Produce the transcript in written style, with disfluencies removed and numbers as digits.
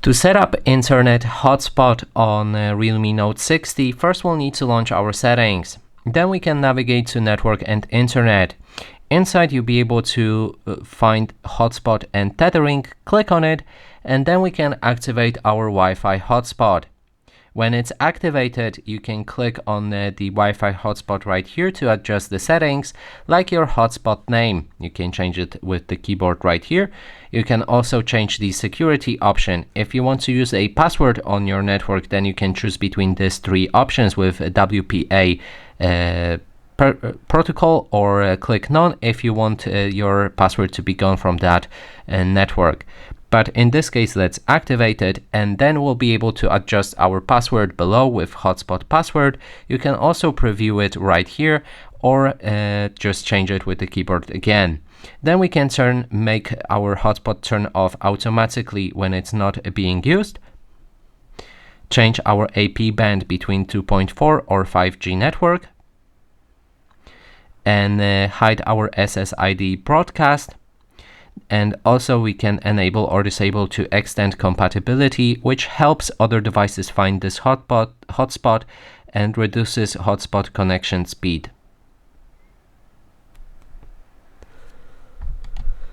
To set up Internet Hotspot on Realme Note 60, first we'll need to launch our settings. Then we can navigate to Network and Internet. Inside you'll be able to find Hotspot and Tethering, click on it, and then we can activate our Wi-Fi hotspot. When it's activated, you can click on the Wi-Fi hotspot right here to adjust the settings, like your hotspot name. You can change it with the keyboard right here. You can also change the security option. If you want to use a password on your network, then you can choose between these three options with WPA protocol, or click none if you want your password to be gone from that network. But in this case, let's activate it, and then we'll be able to adjust our password below with hotspot password. You can also preview it right here, or just change it with the keyboard again. Then we can make our hotspot turn off automatically when it's not being used. Change our AP band between 2.4 or 5G network. And hide our SSID broadcast. And also we can enable or disable to extend compatibility, which helps other devices find this hotspot and reduces hotspot connection speed.